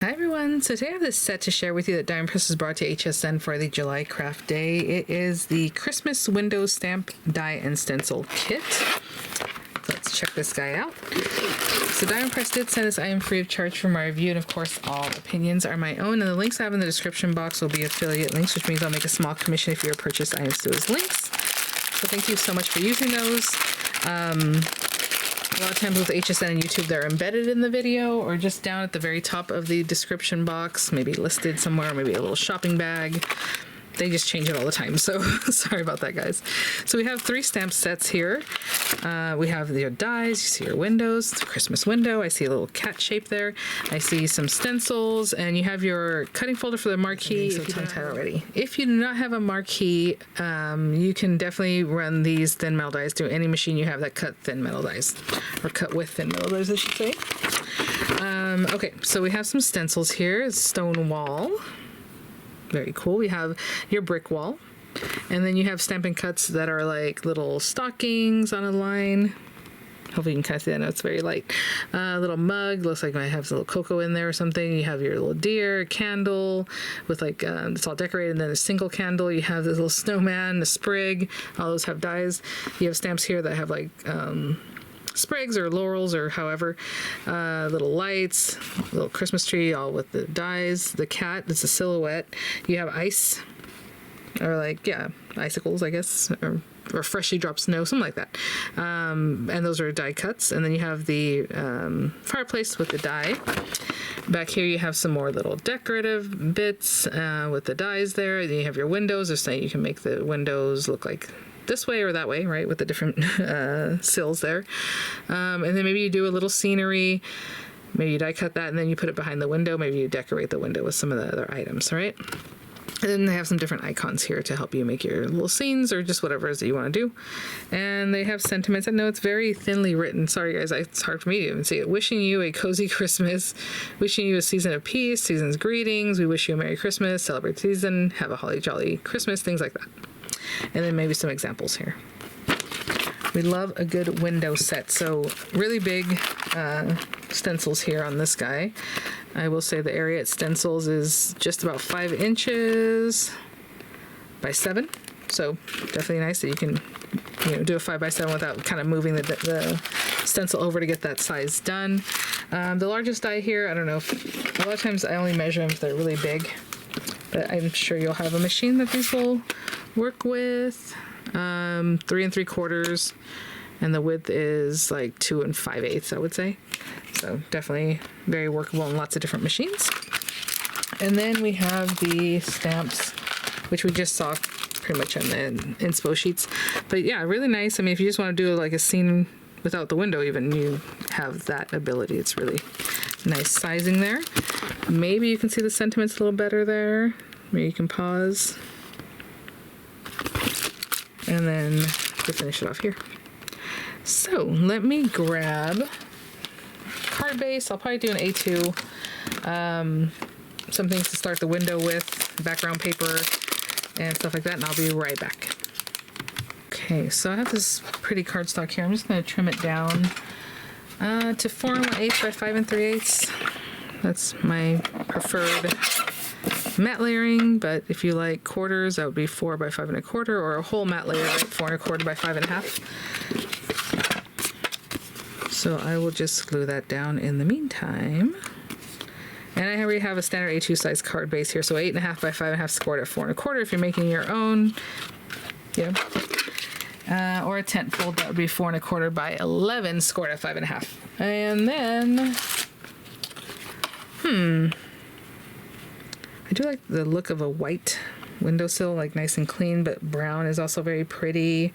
Hi everyone, so today I have this set to share with you that Diamond Press has brought to HSN for the July Craft Day. It is the Christmas Window Stamp Die and Stencil Kit. So let's check this guy out. So Diamond Press did send this item free of charge for my review, and of course all opinions are my own, and the links I have in the description box will be affiliate links, which means I'll make a small commission if you purchase items through those links. So thank you so much for using those. A lot of times with HSN and YouTube, they're embedded in the video or just down at the very top of the description box, maybe listed somewhere, maybe a little shopping bag. They just change it all the time, so sorry about that, guys. So we have 3 stamp sets here. We have your dies, you see your windows, it's a Christmas window. I see a little cat shape there. I see some stencils, and you have your cutting folder for the marquee. So tongue-tied already. If you do not have a marquee, you can definitely run these thin metal dies through any machine you have that cut thin metal dies, or cut with thin metal dies, I should say. Okay, so we have some stencils here. Stone wall. Very cool. We have your brick wall, and then you have Stampin' Cuts that are like little stockings on a line. Hopefully you can kind of see that. I know it's very light. Little mug, looks like it might have a little cocoa in there or something. You have your little deer, candle with like, it's all decorated, and then a single candle. You have this little snowman, a sprig. All those have dies. You have stamps here that have like, sprigs or laurels or however, little lights, little Christmas tree, all with the dies. The cat, it's a silhouette. You have ice, or like, yeah, icicles, I guess, or freshly dropped snow, something like that. And those are die cuts. And then you have the fireplace with the die. Back here you have some more little decorative bits with the dies there. Then you have your windows. They're saying you can make the windows look like this way or that way, right, with the different sills there. And then maybe you do a little scenery, maybe you die cut that and then you put it behind the window, maybe you decorate the window with some of the other items, right? And then they have some different icons here to help you make your little scenes or just whatever it is that you want to do. And they have sentiments. I know it's very thinly written. Sorry guys, it's hard for me to even see it. Wishing you a cozy Christmas. Wishing you a season of peace, season's greetings. We wish you a Merry Christmas, celebrate the season, have a holly jolly Christmas, things like that. And then maybe some examples here. We love a good window set. So really big stencils here on this guy. I will say the area at Stencils is just about 5 inches by 7. So definitely nice that you can, do a 5 by 7 without kind of moving the stencil over to get that size done. The largest die here, I don't know, a lot of times I only measure them if they're really big, but I'm sure you'll have a machine that these will work with. 3 3/4, and the width is like 2 5/8, I would say. So definitely very workable in lots of different machines. And then we have the stamps, which we just saw pretty much on the inspo sheets. But yeah, really nice. I mean, if you just want to do like a scene without the window even, you have that ability. It's really nice sizing there. Maybe you can see the sentiments a little better there. Maybe you can pause. And then to finish it off here. So let me grab card base. I'll probably do an A2. Some things to start the window with, background paper and stuff like that, and I'll be right back. Okay, so I have this pretty cardstock here. I'm just going to trim it down to 4 1/8 by 5 3/8. That's my preferred matte layering, but if you like quarters, that would be 4 by 5 1/4, or a whole matte layer, right? 4 1/4 by 5 1/2. So I will just glue that down in the meantime. And I already have a standard A2 size card base here, so 8 1/2 by 5 1/2 scored at 4 1/4 if you're making your own. Yeah. Or a tent fold, that would be 4 1/4 by 11 scored at 5 1/2. And then, I do like the look of a white windowsill, like nice and clean, but brown is also very pretty.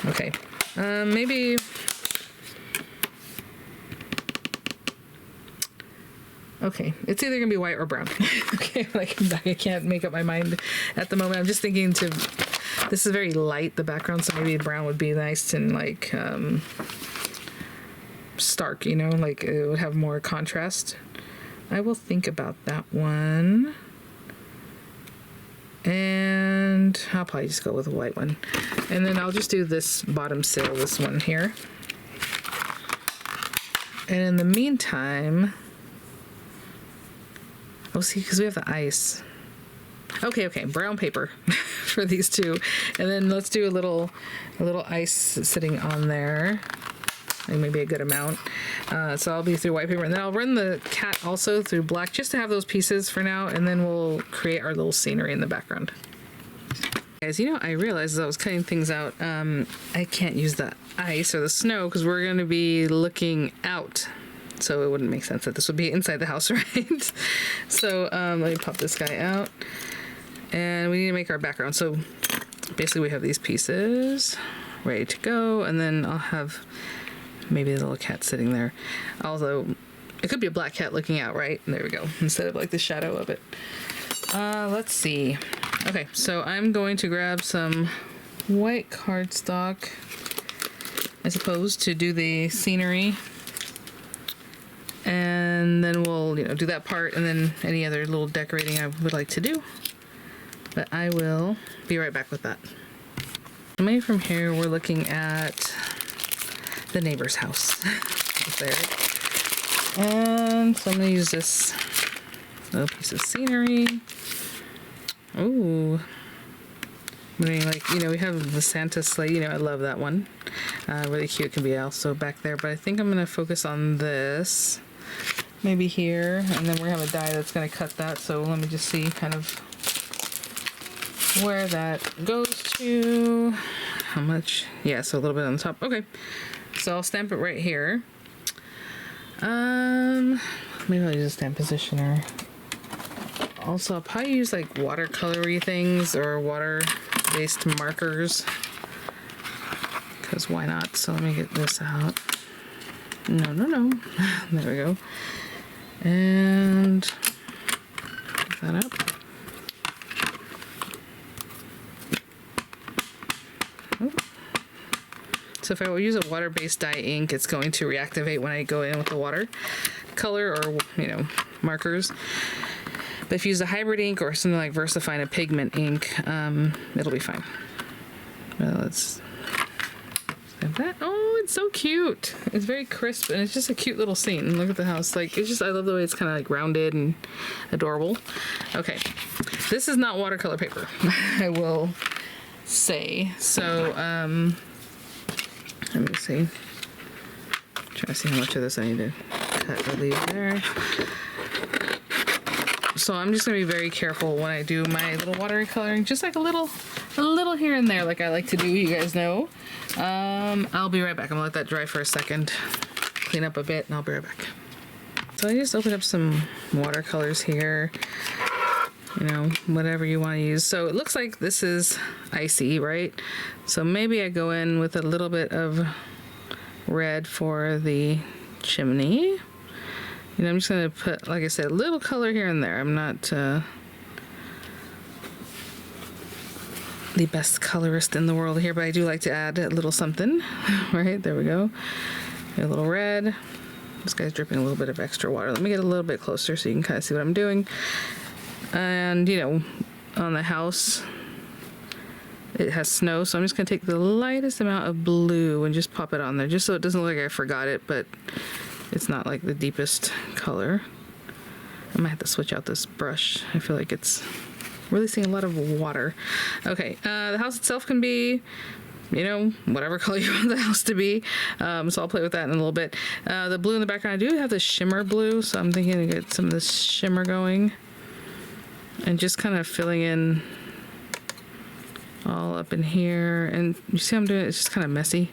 Okay. Maybe, okay, it's either gonna be white or brown. Okay, like I can't make up my mind at the moment. I'm just thinking this is very light, the background, so maybe brown would be nice and like stark, like it would have more contrast. I will think about that one. And I'll probably just go with a white one. And then I'll just do this bottom sill, this one here. And in the meantime, We'll see, because we have the ice. Okay, brown paper for these two, and then let's do a little ice sitting on there, like maybe a good amount. So I'll be through white paper, and then I'll run the cat also through black, just to have those pieces for now, and then we'll create our little scenery in the background. Guys, you know, I realized as I was cutting things out, I can't use the ice or the snow because we're going to be looking out. So it wouldn't make sense that this would be inside the house, right? So let me pop this guy out. And we need to make our background. So basically we have these pieces ready to go. And then I'll have maybe a little cat sitting there. Although it could be a black cat looking out, right? And there we go. Instead of like the shadow of it. Let's see. Okay, so I'm going to grab some white cardstock, I suppose, to do the scenery. And then we'll, you know, do that part, and then any other little decorating I would like to do. But I will be right back with that. Maybe from here we're looking at the neighbor's house there. And so I'm gonna use this little piece of scenery. Ooh. I mean, like, you know, we have the Santa sleigh, you know, I love that one. Really cute, can be also back there, but I think I'm gonna focus on this. Maybe here, and then we're gonna have a die that's gonna cut that, so let me just see kind of where that goes to. How much? Yeah, so a little bit on the top. Okay, so I'll stamp it right here. Maybe I'll use a stamp positioner. Also, I'll probably use like watercolory things or water-based markers, because why not? So let me get this out. No. There we go. And pick that up. Oh. So if I use a water-based dye ink, it's going to reactivate when I go in with the water color or, you know, markers. But if you use a hybrid ink or something like VersaFine, a pigment ink, it'll be fine. Well, let's stamp that. Oh, it's so cute. It's very crisp, and it's just a cute little scene. Look at the house. Like, it's just, I love the way it's kind of like rounded and adorable. Okay, this is not watercolor paper, I will say. So, let me see. Try to see how much of this I need to cut or leave there. So I'm just gonna be very careful when I do my little watercoloring, just like a little here and there, like I like to do, you guys know. I'll be right back. I'm gonna let that dry for a second, clean up a bit, and I'll be right back. So I just opened up some watercolors here, you know, whatever you want to use. So it looks like this is icy, right? So maybe I go in with a little bit of red for the chimney. You know, I'm just going to put, like I said, a little color here and there. I'm not the best colorist in the world here, but I do like to add a little something. Right, there we go. A little red. This guy's dripping a little bit of extra water. Let me get a little bit closer so you can kind of see what I'm doing. And, you know, on the house, it has snow, so I'm just going to take the lightest amount of blue and just pop it on there, just so it doesn't look like I forgot it, but it's not like the deepest color. I might have to switch out this brush. I feel like it's releasing a lot of water. Okay, the house itself can be, you know, whatever color you want the house to be. So I'll play with that in a little bit. The blue in the background, I do have the shimmer blue, so I'm thinking to get some of this shimmer going. And just kind of filling in all up in here. And you see how I'm doing it? It's just kind of messy.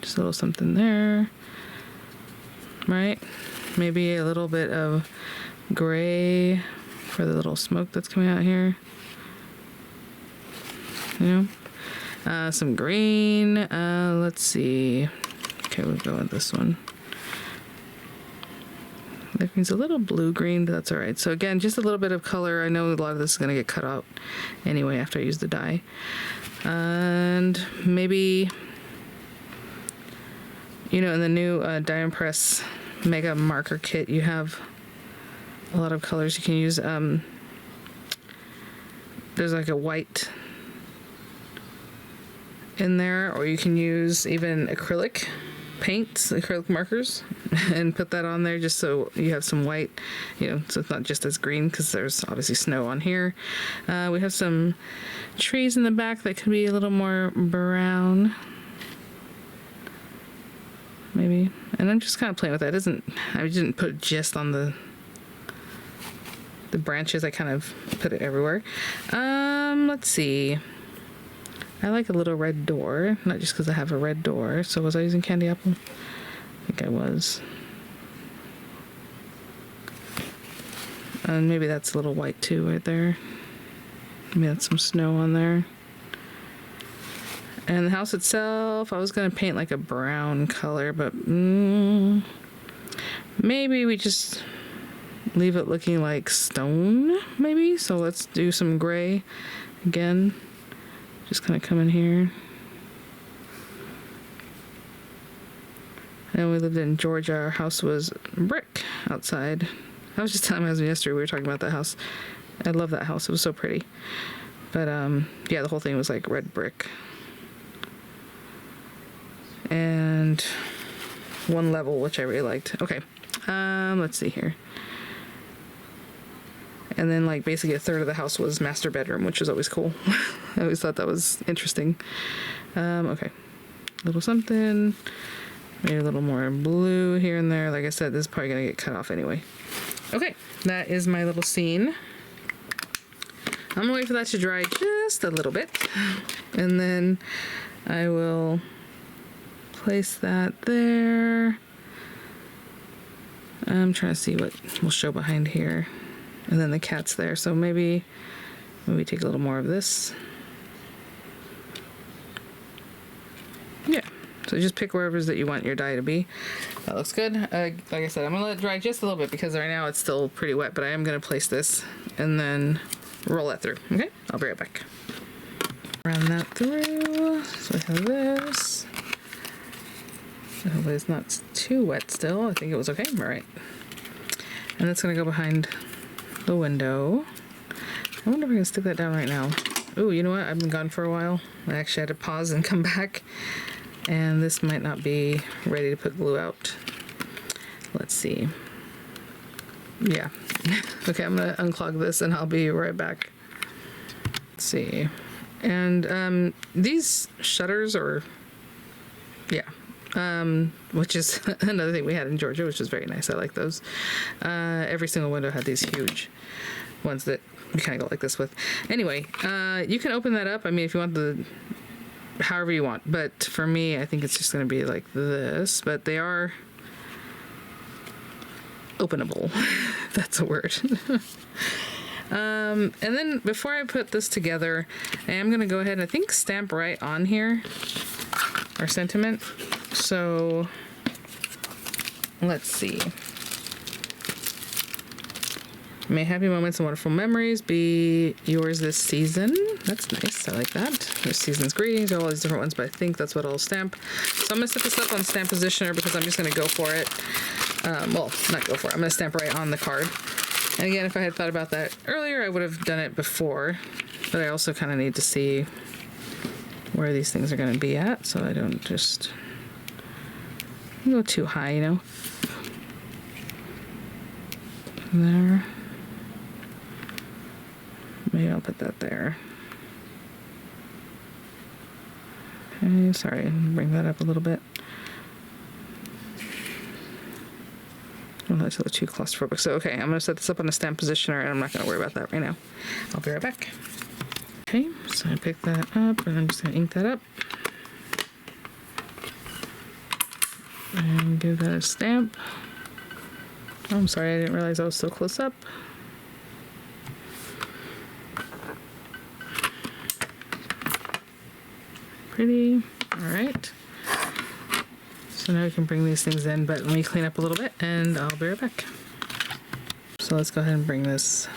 Just a little something there, right? Maybe a little bit of gray for the little smoke that's coming out here, you know. Some green, let's see. Okay, we'll go with this one. That means a little blue-green, but that's all right. So again, just a little bit of color. I know a lot of this is gonna get cut out anyway after I use the dye. And maybe, you know, in the new Die & Press Mega Marker Kit, you have a lot of colors you can use. There's like a white in there, or you can use even acrylic paints, acrylic markers, and put that on there just so you have some white, you know, so it's not just as green, because there's obviously snow on here. We have some trees in the back that could be a little more brown, maybe. And I'm just kind of playing with that. I didn't put it just on the branches. I kind of put it everywhere. Let's see. I like a little red door, not just because I have a red door. So was I using candy apple? I think I was. And maybe that's a little white too right there. Maybe that's some snow on there. And the house itself, I was going to paint like a brown color, but maybe we just leave it looking like stone, maybe. So let's do some gray again. Just kind of come in here. And we lived in Georgia. Our house was brick outside. I was just telling my husband yesterday, we were talking about that house. I love that house. It was so pretty. But yeah, the whole thing was like red brick. And one level, which I really liked. Okay, let's see here. And then like basically a third of the house was master bedroom, which was always cool. I always thought that was interesting. Okay, a little something, maybe a little more blue here and there. Like I said, this is probably gonna get cut off anyway. Okay, that is my little scene. I'm gonna wait for that to dry just a little bit, and then I will place that there. I'm trying to see what we'll show behind here. And then the cat's there, so maybe take a little more of this. Yeah, so just pick wherever it is that you want your dye to be. That looks good. Like I said, I'm gonna let it dry just a little bit because right now it's still pretty wet, but I am gonna place this and then roll that through. Okay, I'll be right back. Run that through. So I have this. Hopefully it's not too wet still. I think it was okay. All right. And that's gonna go behind the window. I wonder if I can stick that down right now. Oh, you know what? I've been gone for a while. I actually had to pause and come back. And this might not be ready to put glue out. Let's see. Yeah. Okay, I'm gonna unclog this and I'll be right back. Let's see. And these shutters are, yeah. Which is another thing we had in Georgia, which was very nice. I like those. Every single window had these huge ones that you kind of go like this with. Anyway, you can open that up. I mean, if you want however you want. But for me, I think it's just going to be like this. But they are openable. That's a word. And then before I put this together, I am going to go ahead and I think stamp right on here our sentiment. So let's see. May happy moments and wonderful memories be yours this season. That's nice. I like that. There's season's greetings, all these different ones, but I think that's what I'll stamp. So I'm going to set this up on stamp positioner because I'm just going to go for it. Well, not go for it. I'm going to stamp right on the card. And again, if I had thought about that earlier, I would have done it before. But I also kind of need to see where these things are going to be at, so I don't just go too high, you know. There. Maybe I'll put that there. Okay, sorry, bring that up a little bit. Oh, that's a little too claustrophobic. So, okay, I'm going to set this up on a stamp positioner, and I'm not going to worry about that right now. I'll be right back. Okay, so I pick that up, and I'm just going to ink that up. And give that a stamp. Oh, I'm sorry, I didn't realize I was so close up. Pretty. All right. So now we can bring these things in, but let me clean up a little bit, and I'll be right back. So let's go ahead and bring this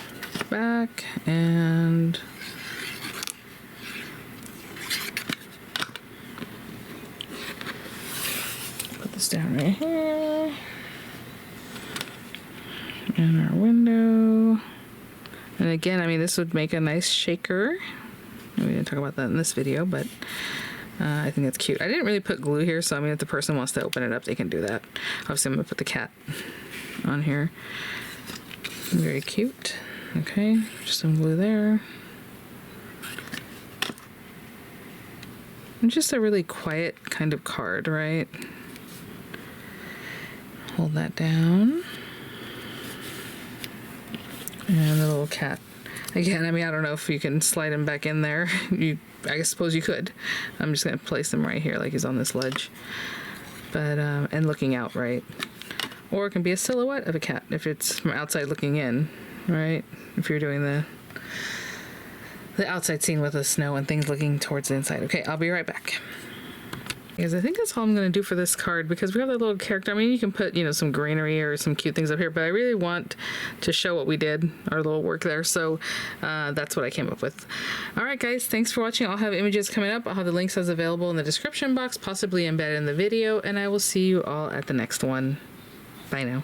back, and put this down right here. In our window. And again, I mean, this would make a nice shaker. We didn't talk about that in this video, but I think that's cute. I didn't really put glue here, so I mean, if the person wants to open it up, they can do that. Obviously, I'm gonna put the cat on here. Very cute. Okay, just some glue there. And just a really quiet kind of card, right? Hold that down. And the little cat. Again, I mean, I don't know if you can slide him back in there. I suppose you could. I'm just gonna place him right here like he's on this ledge. But, and looking out, right? Or it can be a silhouette of a cat if it's from outside looking in, right? If you're doing the outside scene with the snow and things looking towards the inside. Okay, I'll be right back. Because I think that's all I'm going to do for this card, because we have that little character. I mean, you can put, you know, some greenery or some cute things up here, but I really want to show what we did, our little work there. So that's what I came up with. All right, guys, thanks for watching. I'll have images coming up. I'll have the links as available in the description box, possibly embedded in the video, and I will see you all at the next one. Bye now.